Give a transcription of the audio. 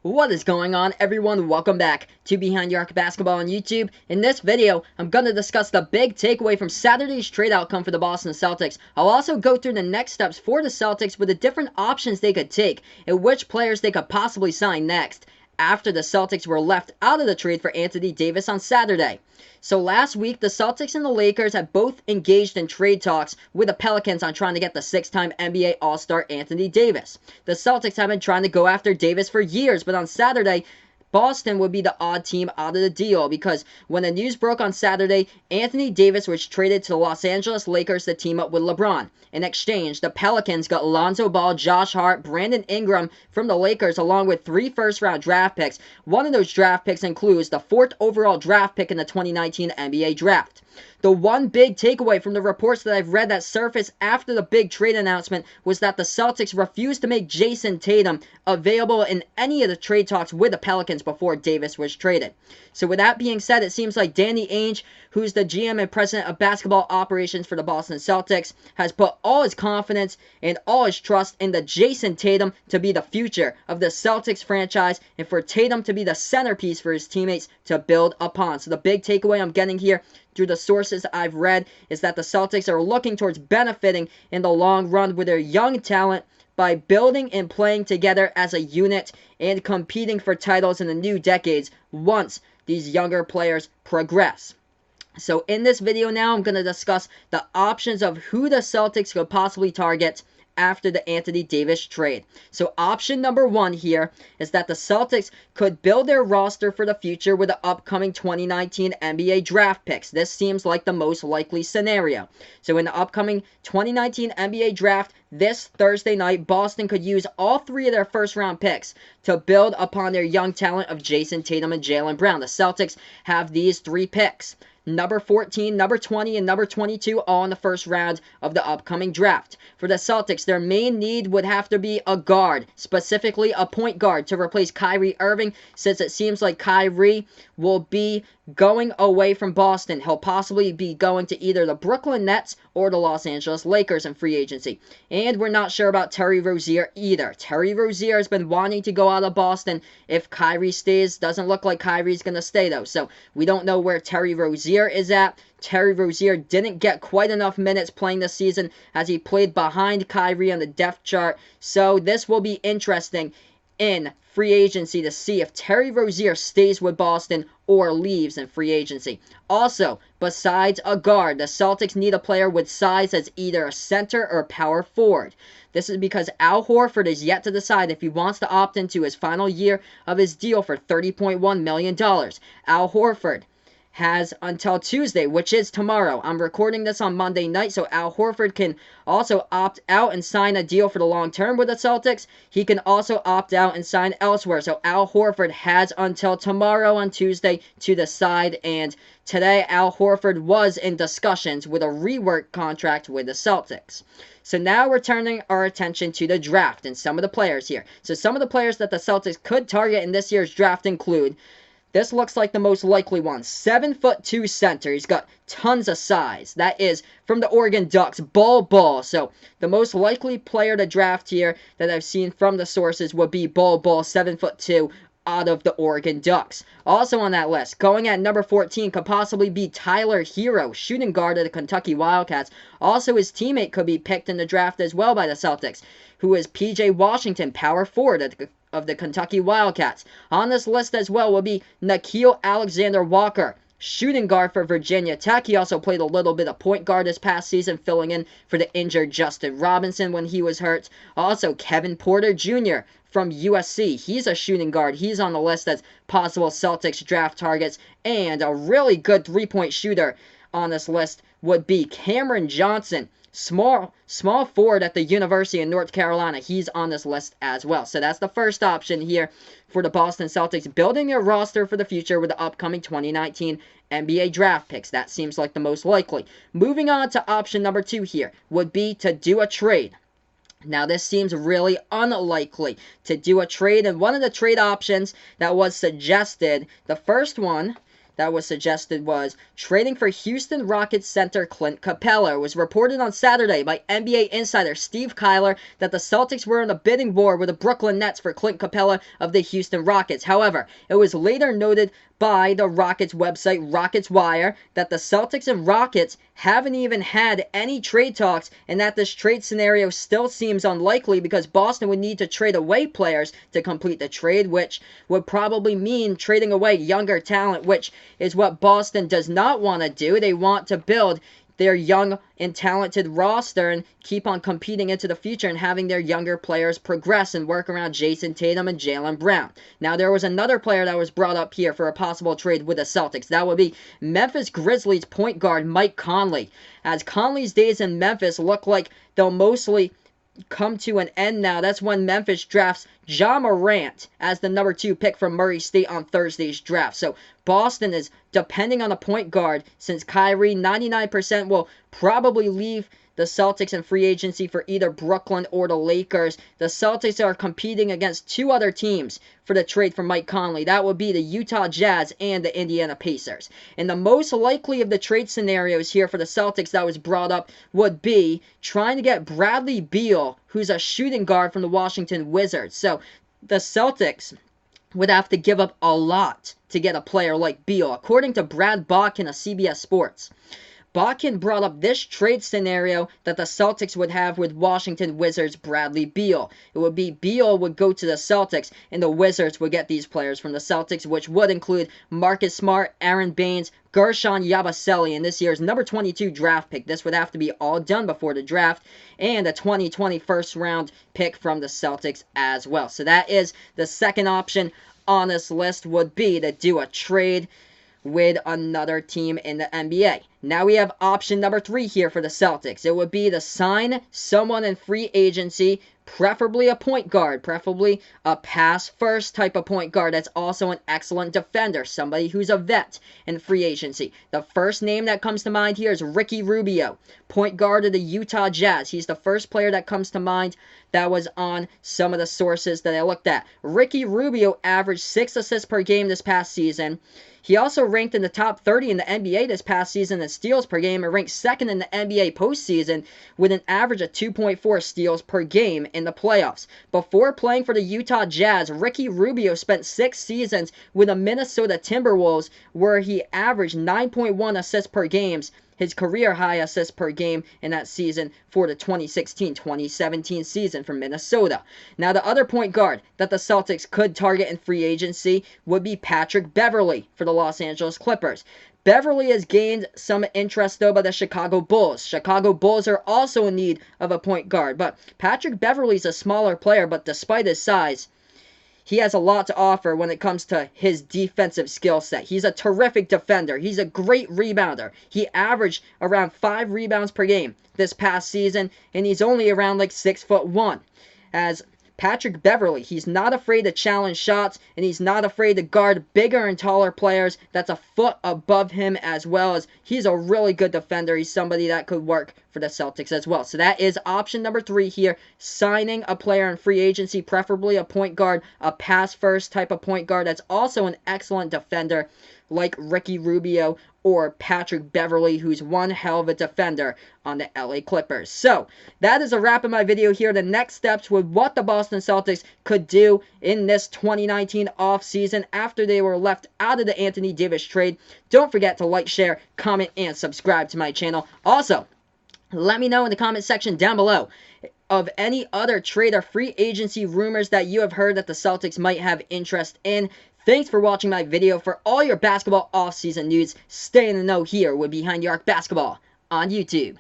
What is going on, everyone? Welcome back to Behind Your Arc Basketball on YouTube. In this video, I'm going to discuss the big takeaway from Saturday's trade outcome for the Boston Celtics. I'll also go through the next steps for the Celtics with the different options they could take and which players they could possibly sign next after the Celtics were left out of the trade for Anthony Davis on Saturday. So last week, the Celtics and the Lakers had both engaged in trade talks with the Pelicans on trying to get the six-time NBA All-Star Anthony Davis. The Celtics have been trying to go after Davis for years, but on Saturday, Boston would be the odd team out of the deal because when the news broke on Saturday, Anthony Davis was traded to the Los Angeles Lakers to team up with LeBron. In exchange, the Pelicans got Lonzo Ball, Josh Hart, Brandon Ingram from the Lakers along with 3 first-round draft picks. One of those draft picks includes the 4th overall draft pick in the 2019 NBA Draft. The one big takeaway from the reports that I've read that surfaced after the big trade announcement was that the Celtics refused to make Jayson Tatum available in any of the trade talks with the Pelicans before Davis was traded. So with that being said, it seems like Danny Ainge, who's the GM and president of basketball operations for the Boston Celtics, has put all his confidence and all his trust in the Jayson Tatum to be the future of the Celtics franchise and for Tatum to be the centerpiece for his teammates to build upon. So the big takeaway I'm getting here through the sources I've read is that the Celtics are looking towards benefiting in the long run with their young talent by building and playing together as a unit and competing for titles in the new decades once these younger players progress. So in this video now, I'm going to discuss the options of who the Celtics could possibly target after the Anthony Davis trade. So option number 1 here is that the Celtics could build their roster for the future with the upcoming 2019 NBA draft picks. This seems like the most likely scenario. So in the upcoming 2019 NBA draft this Thursday night, Boston could use all 3 of their first-round picks to build upon their young talent of Jayson Tatum and Jaylen Brown. The Celtics have these 3 picks. Number 14, number 20, and number 22 all in the first round of the upcoming draft. For the Celtics, their main need would have to be a guard, specifically a point guard, to replace Kyrie Irving, since it seems like Kyrie will be going away from Boston. He'll possibly be going to either the Brooklyn Nets or the Los Angeles Lakers in free agency. And we're not sure about Terry Rozier either. Terry Rozier has been wanting to go out of Boston if Kyrie stays. Doesn't look like Kyrie's going to stay, though. So we don't know where Terry Rozier is at. Terry Rozier didn't get quite enough minutes playing this season as he played behind Kyrie on the depth chart. So this will be interesting in free agency to see if Terry Rozier stays with Boston or leaves in free agency. Also, besides a guard, the Celtics need a player with size as either a center or power forward. This is because Al Horford is yet to decide if he wants to opt into his final year of his deal for $30.1 million. Al Horford has until Tuesday, which is tomorrow. I'm recording this on Monday night, so Al Horford can also opt out and sign a deal for the long term with the Celtics. He can also opt out and sign elsewhere. So Al Horford has until tomorrow on Tuesday to decide, and today Al Horford was in discussions with a rework contract with the Celtics. So now we're turning our attention to the draft and some of the players here. So some of the players that the Celtics could target in this year's draft include, this looks like the most likely one. 7'2" center. He's got tons of size. That is from the Oregon Ducks, Bol. So the most likely player to draft here that I've seen from the sources would be Bol, 7'2", out of the Oregon Ducks. Also on that list, going at number 14 could possibly be Tyler Hero, shooting guard of the Kentucky Wildcats. Also, his teammate could be picked in the draft as well by the Celtics, who is P.J. Washington, power forward of the Kentucky Wildcats. On this list as well will be Nickeil Alexander-Walker, shooting guard for Virginia Tech. He also played a little bit of point guard this past season, filling in for the injured Justin Robinson when he was hurt. Also, Kevin Porter Jr. from USC. He's a shooting guard. He's on the list as possible Celtics draft targets. And a really good three-point shooter on this list would be Cameron Johnson, small forward at the University of North Carolina. He's on this list as well. So that's the first option here for the Boston Celtics, building their roster for the future with the upcoming 2019 NBA draft picks. That seems like the most likely. Moving on to option number 2 here would be to do a trade. Now, this seems really unlikely to do a trade, and one of the trade options that was suggested, the first one that was suggested was trading for Houston Rockets center Clint Capella. It was reported on Saturday by NBA insider Steve Kyler that the Celtics were in a bidding war with the Brooklyn Nets for Clint Capella of the Houston Rockets. However, it was later noted by the Rockets website Rockets Wire that the Celtics and Rockets haven't even had any trade talks, and that this trade scenario still seems unlikely because Boston would need to trade away players to complete the trade, which would probably mean trading away younger talent, which is what Boston does not want to do. They want to build their young and talented roster and keep on competing into the future and having their younger players progress and work around Jayson Tatum and Jaylen Brown. Now, there was another player that was brought up here for a possible trade with the Celtics. That would be Memphis Grizzlies point guard Mike Conley. As Conley's days in Memphis look like they'll mostly come to an end now. That's when Memphis drafts Ja Morant as the number 2 pick from Murray State on Thursday's draft. So Boston is depending on a point guard since Kyrie 99% will probably leave the Celtics in free agency for either Brooklyn or the Lakers. The Celtics are competing against 2 other teams for the trade for Mike Conley. That would be the Utah Jazz and the Indiana Pacers. And the most likely of the trade scenarios here for the Celtics that was brought up would be trying to get Bradley Beal, who's a shooting guard from the Washington Wizards. So the Celtics would have to give up a lot to get a player like Beal, according to Brad Botkin of CBS Sports. Botkin brought up this trade scenario that the Celtics would have with Washington Wizards' Bradley Beal. It would be Beal would go to the Celtics, and the Wizards would get these players from the Celtics, which would include Marcus Smart, Aaron Baines, Gershon Yabusele, and this year's number 22 draft pick. This would have to be all done before the draft, and a 2020 first-round pick from the Celtics as well. So that is the second option on this list, would be to do a trade with another team in the NBA. Now we have option number 3 here for the Celtics. It would be to sign someone in free agency, preferably a point guard, preferably a pass-first type of point guard that's also an excellent defender, somebody who's a vet in free agency. The first name that comes to mind here is Ricky Rubio, point guard of the Utah Jazz. He's the first player that comes to mind that was on some of the sources that I looked at. Ricky Rubio averaged 6 assists per game this past season. He also ranked in the top 30 in the NBA this past season in steals per game and ranked second in the NBA postseason with an average of 2.4 steals per game in the playoffs. Before playing for the Utah Jazz, Ricky Rubio spent 6 seasons with the Minnesota Timberwolves where he averaged 9.1 assists per game, his career-high assists per game in that season for the 2016-2017 season for Minnesota. Now, the other point guard that the Celtics could target in free agency would be Patrick Beverley for the Los Angeles Clippers. Beverley has gained some interest, though, by the Chicago Bulls. Chicago Bulls are also in need of a point guard, but Patrick Beverley's a smaller player, but despite his size, he has a lot to offer when it comes to his defensive skill set. He's a terrific defender. He's a great rebounder. He averaged around 5 rebounds per game this past season, and he's only around like 6'1". As Patrick Beverley, he's not afraid to challenge shots, and he's not afraid to guard bigger and taller players that's a foot above him, as well as he's a really good defender. He's somebody that could work for the Celtics as well. So that is option number 3 here, signing a player in free agency, preferably a point guard, a pass-first type of point guard that's also an excellent defender like Ricky Rubio or Patrick Beverley, who's one hell of a defender on the LA Clippers. So, that is a wrap of my video here. The next steps with what the Boston Celtics could do in this 2019 offseason after they were left out of the Anthony Davis trade. Don't forget to like, share, comment, and subscribe to my channel. Also, let me know in the comment section down below of any other trade or free agency rumors that you have heard that the Celtics might have interest in. Thanks for watching my video. For all your basketball offseason news, stay in the know here with Behind the Arc Basketball on YouTube.